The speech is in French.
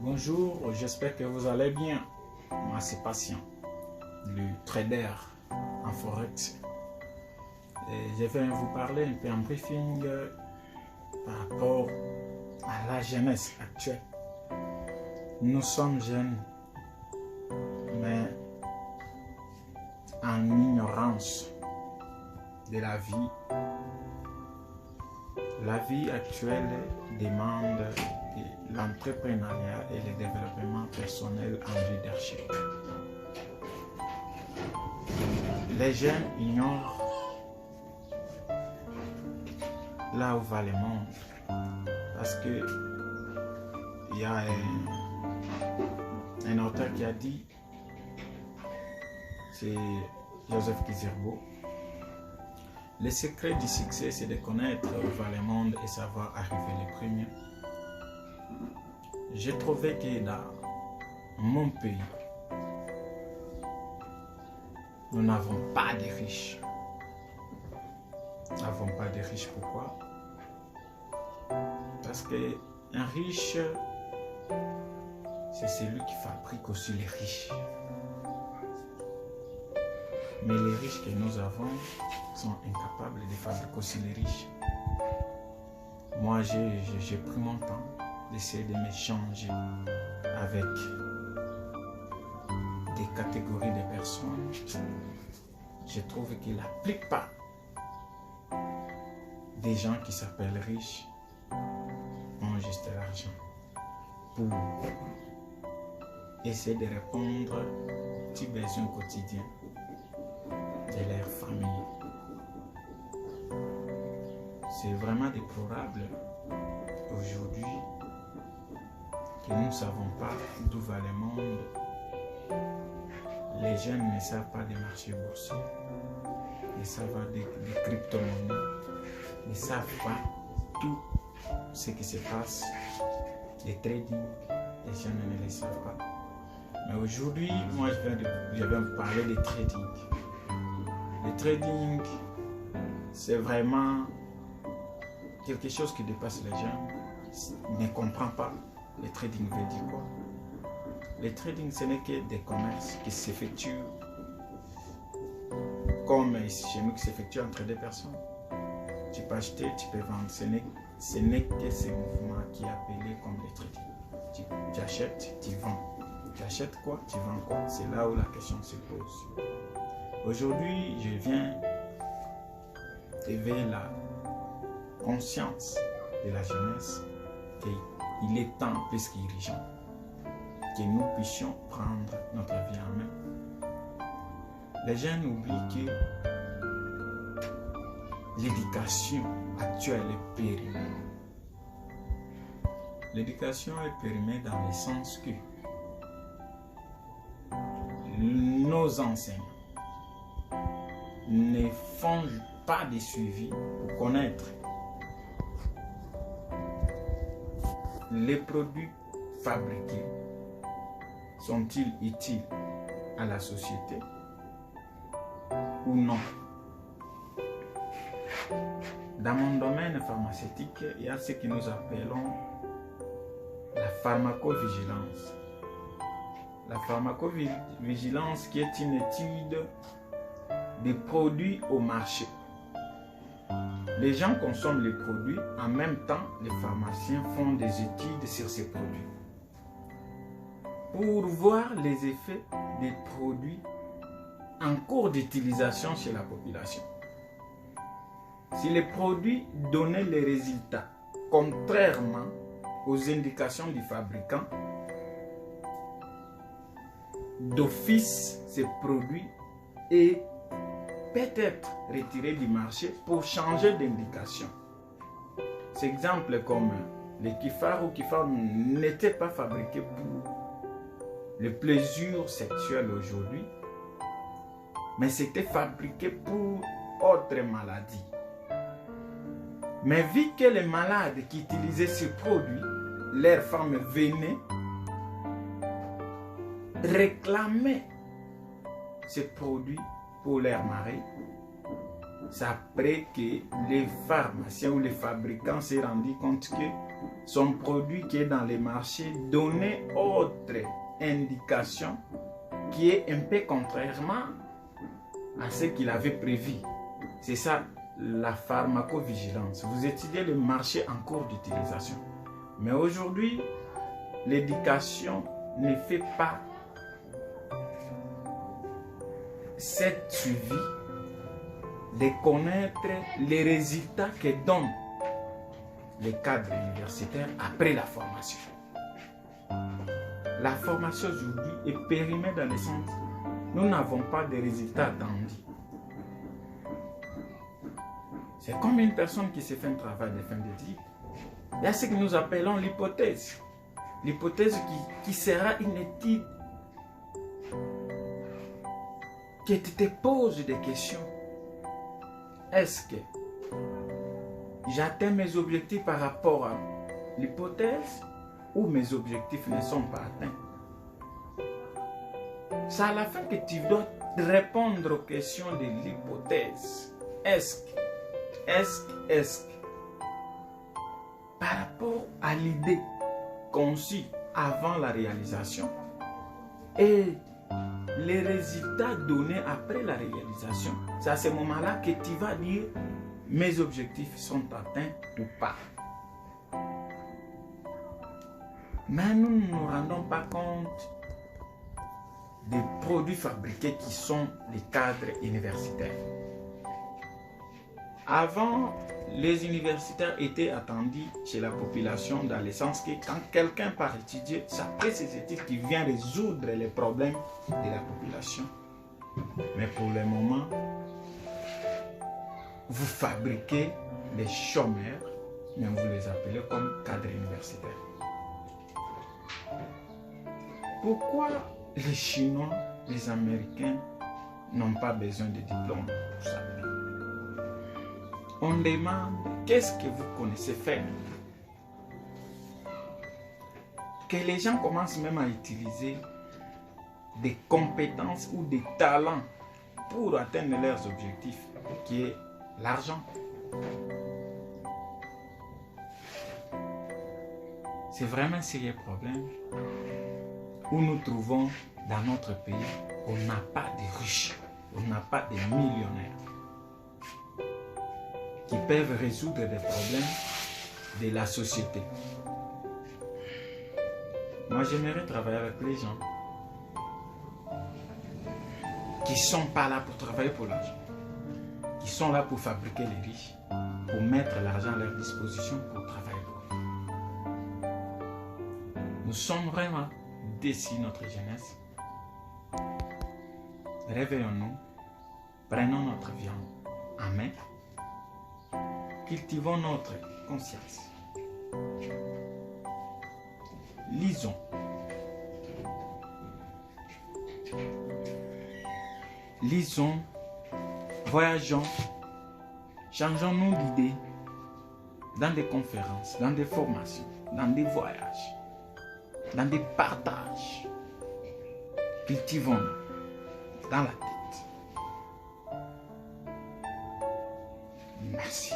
Bonjour, j'espère que vous allez bien. Moi, c'est Patient, le trader en Forex. Et je vais vous parler un peu en briefing par rapport à la jeunesse actuelle. Nous sommes jeunes, mais en ignorance de la vie. La vie actuelle demande l'entrepreneuriat et le développement personnel en leadership. Les jeunes ignorent là où va le monde parce que il y a un auteur qui a dit, c'est Joseph Kizerbo, le secret du succès, c'est de connaître où va le monde et savoir arriver les premiers. J'ai trouvé que dans mon pays, nous n'avons pas de riches. Nous n'avons pas de riches, pourquoi? Parce qu'un riche, c'est celui qui fabrique aussi les riches. Mais les riches que nous avons sont incapables de fabriquer aussi les riches. Moi, j'ai pris mon temps d'essayer de m'échanger avec des catégories de personnes. Je trouve que la plupart des gens qui s'appellent riches ont juste l'argent pour essayer de répondre aux petits besoins quotidiens de leur famille. C'est vraiment déplorable aujourd'hui que nous ne savons pas d'où va le monde. Les jeunes ne savent pas des marchés boursiers, ne savent pas des crypto-monnaies, ne savent pas tout ce qui se passe, les trading, les jeunes ne le savent pas. Mais aujourd'hui, moi je vais vous parler de trading. Le trading, c'est vraiment quelque chose qui dépasse les gens, ne comprend pas. Le trading veut dire quoi? Le trading, ce n'est que des commerces qui s'effectuent comme chez nous, qui s'effectuent entre deux personnes. Tu peux acheter, tu peux vendre. Ce n'est que ce mouvement qui est appelé comme le trading. Tu achètes, tu vends. Tu achètes quoi? Tu vends quoi? C'est là où la question se pose. Aujourd'hui, je viens éveiller la conscience de la jeunesse qu'il est temps, plus qu'urgent, que nous puissions prendre notre vie en main. Les jeunes oublient que l'éducation actuelle est périmée. L'éducation est périmée dans le sens que nos enseignants ne font pas de suivi pour connaître les produits fabriqués sont-ils utiles à la société ou non. Dans mon domaine pharmaceutique, il y a ce que nous appelons la pharmacovigilance. La pharmacovigilance qui est une étude des produits au marché. Les gens consomment les produits, en même temps, les pharmaciens font des études sur ces produits pour voir les effets des produits en cours d'utilisation chez la population. Si les produits donnaient les résultats contrairement aux indications du fabricant, d'office, ces produits est peut-être retiré du marché pour changer d'indication. C'est exemple comme les Kifar ou Kifar n'étaient pas fabriqués pour le plaisir sexuel aujourd'hui, mais c'était fabriqué pour autres maladies. Mais vu que les malades qui utilisaient ces produits, leurs femmes venaient réclamer ces produits pour leur mari, c'est après que les pharmaciens ou les fabricants s'est rendu compte que son produit qui est dans les marchés, donner autre indication qui est un peu contrairement à ce qu'il avait prévu. C'est ça la pharmacovigilance. Vous étudiez le marché en cours d'utilisation. Mais aujourd'hui, l'éducation ne fait pas cette suivi de connaître les résultats que donnent les cadres universitaires après la formation. La formation aujourd'hui est périmée dans le sens où nous n'avons pas de résultats attendus. C'est comme une personne qui s'est fait un travail de fin d'études. Il y a ce que nous appelons l'hypothèse. L'hypothèse qui sera une étude qui te pose des questions. Est-ce que j'atteins mes objectifs par rapport à l'hypothèse ou mes objectifs ne sont pas atteints? C'est à la fin que tu dois répondre aux questions de l'hypothèse. Est-ce que par rapport à l'idée conçue avant la réalisation et les résultats donnés après la réalisation, c'est à ce moment-là que tu vas dire mes objectifs sont atteints ou pas. Mais nous ne nous rendons pas compte des produits fabriqués qui sont les cadres universitaires. Avant, les universitaires étaient attendus chez la population dans le sens que quand quelqu'un part étudier, c'est après ses études qu'il vient résoudre les problèmes de la population. Mais pour le moment, vous fabriquez les chômeurs, mais vous les appelez comme cadres universitaires. Pourquoi les Chinois, les Américains n'ont pas besoin de diplôme pour ça? On demande qu'est-ce que vous connaissez faire. Que les gens commencent même à utiliser des compétences ou des talents pour atteindre leurs objectifs, qui est l'argent. C'est vraiment un sérieux problème où nous trouvons dans notre pays, on n'a pas de riches, on n'a pas de millionnaires qui peuvent résoudre les problèmes de la société. Moi, j'aimerais travailler avec les gens qui ne sont pas là pour travailler pour l'argent, qui sont là pour fabriquer les riches, pour mettre l'argent à leur disposition pour travailler pour eux. Nous sommes vraiment déçus, notre jeunesse. Réveillons-nous, prenons notre vie en main, cultivons notre conscience. Lisons. Lisons, voyageons, changeons-nous d'idées dans des conférences, dans des formations, dans des voyages, dans des partages. Cultivons-nous dans la tête. Merci.